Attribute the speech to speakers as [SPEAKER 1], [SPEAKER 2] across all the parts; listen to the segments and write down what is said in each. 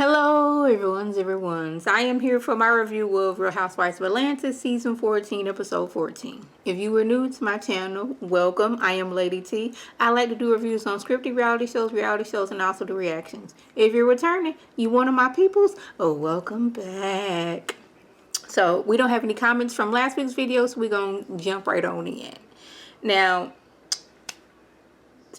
[SPEAKER 1] Hello everyone's. I am here for my review of Real Housewives of Atlanta season 14 episode 14. If you are new to my channel, welcome. I am Lady T. I like to do reviews on scripted reality shows and also do reactions. If you're returning, you one of my peoples, oh welcome back. So we don't have any comments from last week's video, so we're gonna jump right on in. Now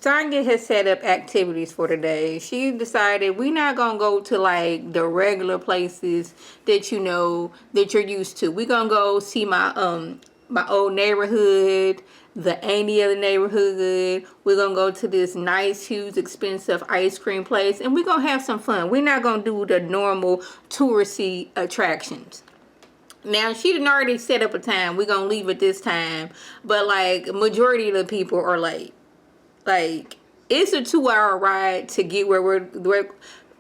[SPEAKER 1] Tanya has set up activities for today. She decided we're not gonna go to like the regular places that you know that you're used to. We're gonna go see my old neighborhood, the auntie of the neighborhood. We're gonna go to this nice, huge, expensive ice cream place, and we're gonna have some fun. We're not gonna do the normal touristy attractions. Now, she didn't already set up a time. We're gonna leave at this time, but like majority of the people are late. Like, it's a 2-hour ride to get where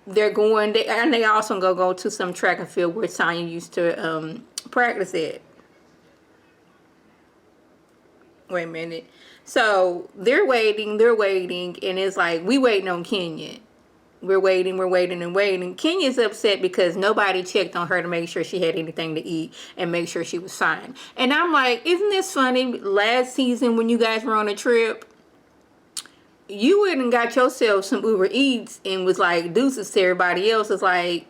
[SPEAKER 1] they're going. And they also gonna go to some track and field where Tanya used to practice at. Wait a minute. So they're waiting, and it's like we waiting on Kenya. We're waiting. Kenya's upset because nobody checked on her to make sure she had anything to eat and make sure she was fine. And I'm like, isn't this funny? Last season when you guys were on a trip, you went and got yourself some Uber Eats and was like deuces to everybody else. It's like,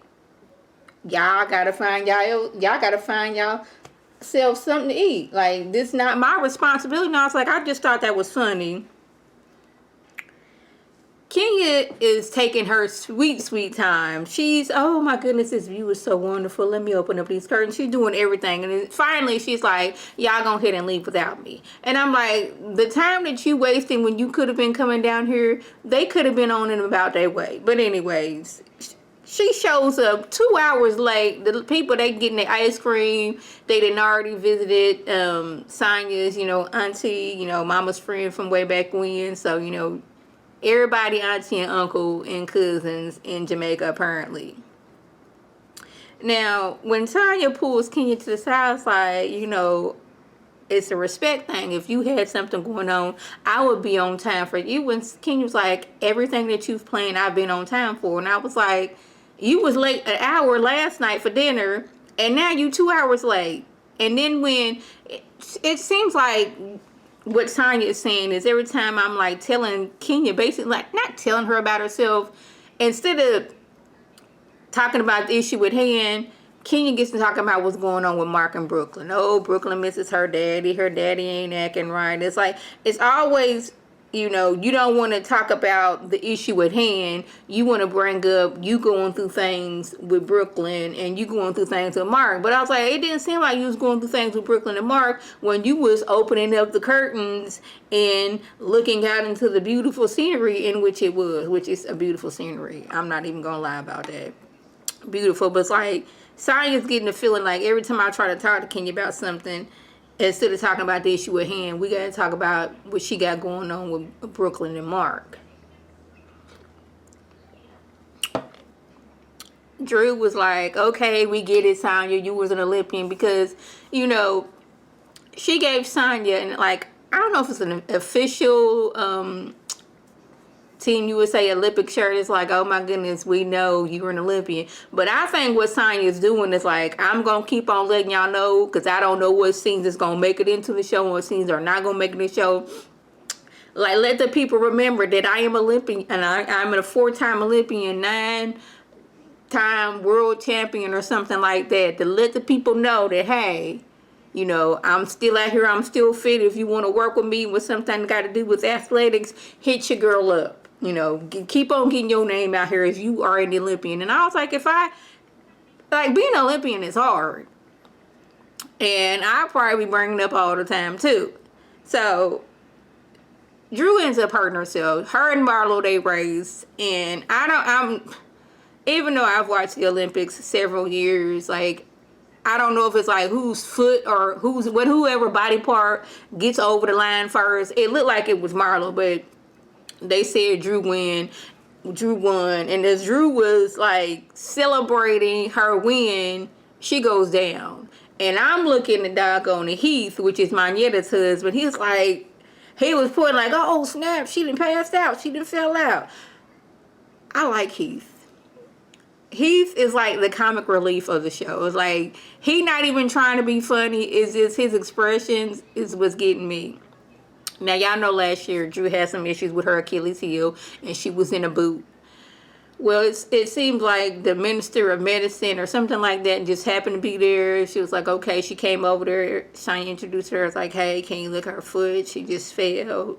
[SPEAKER 1] y'all gotta find y'allself something to eat. Like, this not my responsibility. And I was like, I just thought that was funny. Kenya is taking her sweet time. She's, oh my goodness, this view is so wonderful. Let me open up these curtains. She's doing everything. And then finally, she's like, y'all go ahead and leave without me. And I'm like, the time that you wasting when you could have been coming down here, they could have been on and about their way. But anyways, she shows up 2 hours late. The people, they getting their ice cream. They didn't already visited Tanya's, auntie, mama's friend from way back when. So, everybody, auntie and uncle and cousins in Jamaica, apparently. Now, when Tanya pulls Kenya to the side, it's a respect thing. If you had something going on, I would be on time for you. When Kenya was like, everything that you've planned, I've been on time for. And I was like, you was late an hour last night for dinner, and now you 2 hours late. And then when it seems like what Tanya is saying is every time I'm like telling Kenya, basically like not telling her about herself, instead of talking about the issue at hand, Kenya gets to talking about what's going on with Mark and Brooklyn. Oh, Brooklyn misses her daddy. Her daddy ain't acting right. It's like, it's always, you don't want to talk about the issue at hand. You want to bring up you going through things with Brooklyn and you going through things with Mark. But I was like, it didn't seem like you was going through things with Brooklyn and Mark when you was opening up the curtains and looking out into the beautiful scenery in which it was, which is a beautiful scenery. I'm not even going to lie about that. Beautiful. But it's like, Tanya's getting the feeling like every time I try to talk to Kenya about something, instead of talking about the issue at hand, we got to talk about what she got going on with Brooklyn and Mark. Drew was like, okay, we get it, Tanya. You was an Olympian because, she gave Tanya, and like, I don't know if it's an official Team USA Olympic shirt. Is like, oh my goodness, we know you're an Olympian. But I think what Tanya is doing is like, I'm going to keep on letting y'all know, because I don't know what scenes is going to make it into the show and what scenes are not going to make it in the show. Like, let the people remember that I am Olympian, and I'm a 4-time Olympian, 9-time world champion or something like that, to let the people know that, hey, I'm still out here, I'm still fit. If you want to work with me with something got to do with athletics, hit your girl up. Keep on getting your name out here as you are an Olympian. And I was like, being an Olympian is hard. And I'll probably be bringing it up all the time too. So, Drew ends up hurting herself. Her and Marlo, they race. And even though I've watched the Olympics several years, like, I don't know if it's like whose foot or whoever body part gets over the line first. It looked like it was Marlo, but they said Drew won. And as Drew was like celebrating her win, she goes down. And I'm looking at doggone Heath, which is Manyetta's husband. He was pointing like, oh snap, she done passed out. She done fell out. I like Heath. He's is like the comic relief of the show. It's like he not even trying to be funny. It's just his expressions is what's getting me. Now y'all know last year Drew had some issues with her Achilles heel and she was in a boot. Well, it seemed like the minister of medicine or something like that just happened to be there. She was like, okay, she came over there. Shiny introduced her. It's like, hey, can you look at her foot? She just fell.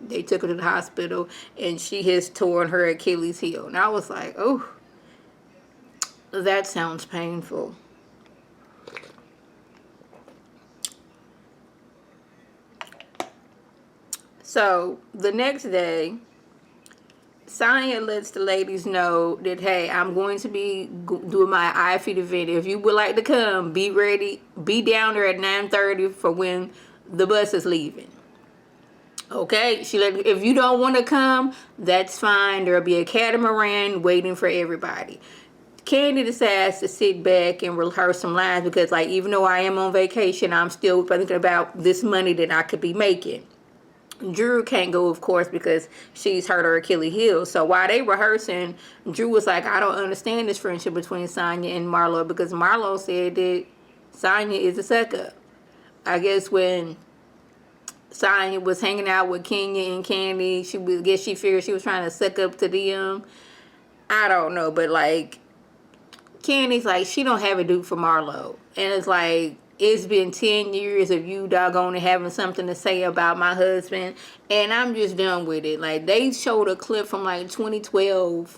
[SPEAKER 1] They took her to the hospital and she has torn her Achilles heel. And I was like, oh, that sounds painful. So the next day, Tanya lets the ladies know that, hey, I'm going to be doing my iFeed event. If you would like to come, be ready. Be down there at 9:30 for when the bus is leaving. Okay, she let, if you don't want to come, that's fine. There'll be a catamaran waiting for everybody. Candy decides to sit back and rehearse some lines because, like, even though I am on vacation, I'm still thinking about this money that I could be making. Drew can't go, of course, because she's hurt her Achilles heel. So while they rehearsing, Drew was like, I don't understand this friendship between Tanya and Marlo, because Marlo said that Tanya is a suck-up. I guess when Tanya was hanging out with Kenya and Candy, she figured she was trying to suck up to them. I don't know, but like Candy's like, she don't have a dude for Marlo. And it's like, it's been 10 years of you doggone having something to say about my husband, and I'm just done with it. Like, they showed a clip from like 2012,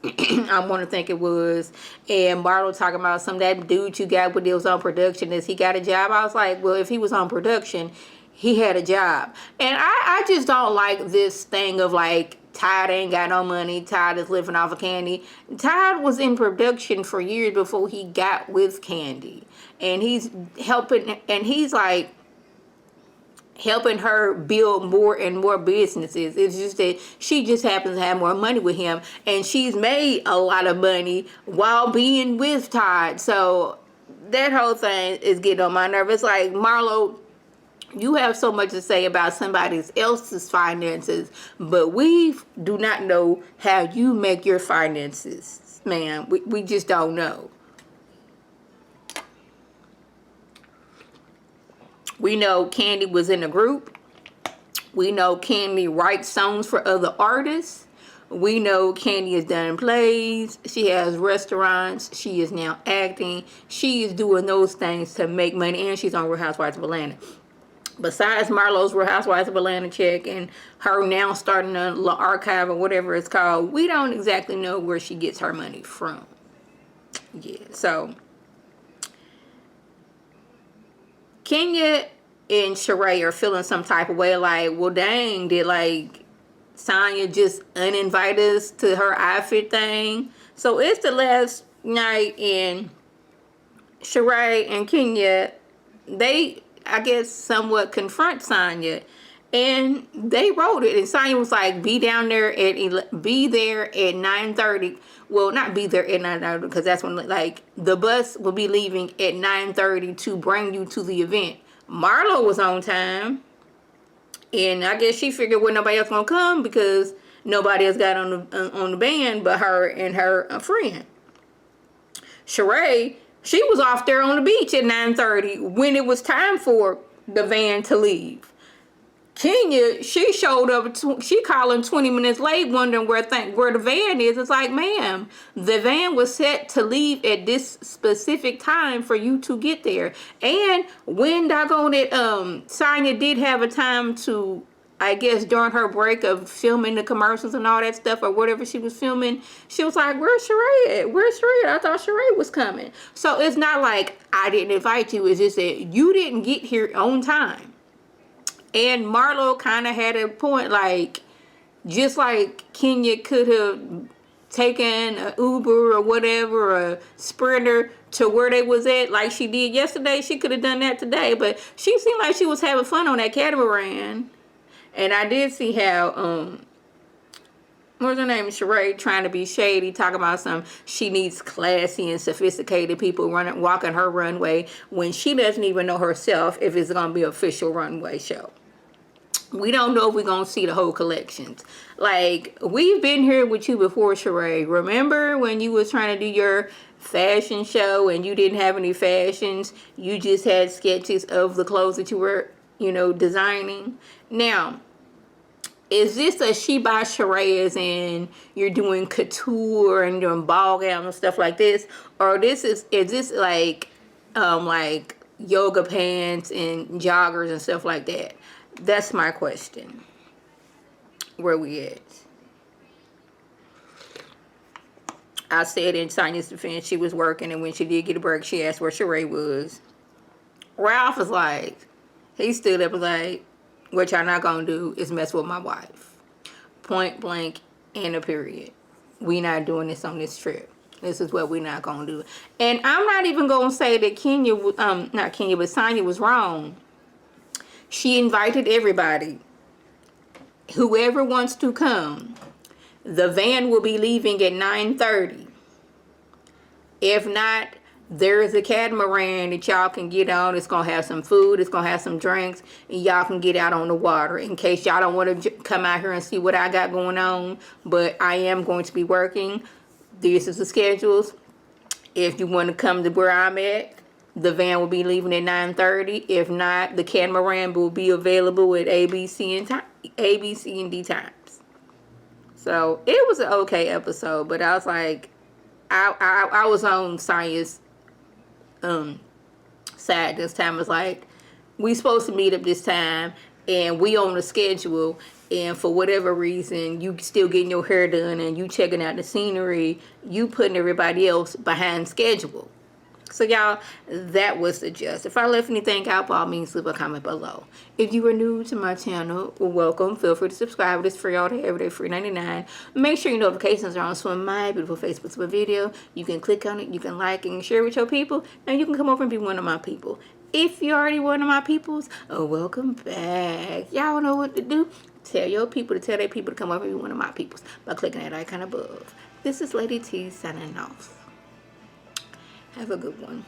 [SPEAKER 1] I want to think it was, and Marlo talking about some of that dude you got when he was on production. Is he got a job? I was like, well, if he was on production, he had a job. And I just don't like this thing of like, Todd ain't got no money. Todd is living off of Candy. Todd was in production for years before he got with Candy. And he's helping, and he's like helping her build more and more businesses. It's just that she just happens to have more money with him. And she's made a lot of money while being with Todd. So that whole thing is getting on my nerve. It's like, Marlo, you have so much to say about somebody else's finances, but we do not know how you make your finances, man. We just don't know. We know Candy was in a group. We know Candy writes songs for other artists. We know Candy has done plays. She has restaurants. She is now acting. She is doing those things to make money, and she's on Real Housewives of Atlanta. Besides Marlo's Real Housewives of Atlanta check and her now starting a archive or whatever it's called, we don't exactly know where she gets her money from. Yeah, so Kenya and Chara are feeling some type of way, like, well, dang, did like Tanya just uninvite us to her outfit thing? So it's the last night, and Chara and Kenya, they, I guess, somewhat confront Tanya, and they wrote it. And Tanya was like, be there at 9:30. Well, not be there at 9:30, because that's when, like, the bus will be leaving at 9:30 to bring you to the event. Marlo was on time, and I guess she figured, well, nobody else gonna come because nobody else got on the band but her and her friend. Sheree, she was off there on the beach at 9:30 when it was time for the van to leave. Kenya, she showed up, she calling 20 minutes late wondering where the van is. It's like, ma'am, the van was set to leave at this specific time for you to get there. And when doggone it, Tanya did have a time to, I guess, during her break of filming the commercials and all that stuff or whatever she was filming, she was like, where's Sheree at? Where's Sheree? I thought Sheree was coming. So it's not like I didn't invite you. It's just that you didn't get here on time. And Marlo kind of had a point, like, just like Kenya could have taken an Uber or whatever, or a Sprinter to where they was at, like she did yesterday, she could have done that today. But she seemed like she was having fun on that catamaran. And I did see how, what's her name, Sheree, trying to be shady, talking about she needs classy and sophisticated people walking her runway when she doesn't even know herself if it's going to be an official runway show. we don't know if we're going to see the whole collections. Like, we've been here with you before, Sheree. Remember when you was trying to do your fashion show and you didn't have any fashions? You just had sketches of the clothes that you were, designing. Now, is this a she by Sheree and you're doing couture and doing ball gown and stuff like this? Or is this like yoga pants and joggers and stuff like that? That's my question. Where we at? I said in Tanya's defense, she was working, and when she did get a break, she asked where Sheree was. Ralph was like, he stood up and was like, what y'all not gonna do is mess with my wife. Point blank and a period. We not doing this on this trip. This is what we not gonna do. And I'm not even gonna say that Tanya was wrong. She invited everybody. Whoever wants to come. The van will be leaving at 9:30. If not, there is a catamaran that y'all can get on. It's going to have some food. It's going to have some drinks. And y'all can get out on the water. In case y'all don't want to come out here and see what I got going on. But I am going to be working. This is the schedules. If you want to come to where I'm at, the van will be leaving at 9:30. If not, the catamaran will be available at ABC and D times. So it was an okay episode, but I was like, I was on Tanya's side this time. It was like, we supposed to meet up this time, and we on the schedule, and for whatever reason, you still getting your hair done, and you checking out the scenery, you putting everybody else behind schedule. So y'all, that was the gist. If I left anything out, by all means, leave a comment below. If you are new to my channel, welcome. Feel free to subscribe. It's free all day, every day, free 99. Make sure your notifications are on so when my beautiful face puts up a video, you can click on it, you can like and share with your people, and you can come over and be one of my people. If you're already one of my peoples, welcome back. Y'all know what to do. Tell your people to tell their people to come over and be one of my peoples by clicking that icon above. This is Lady T signing off. Have a good one.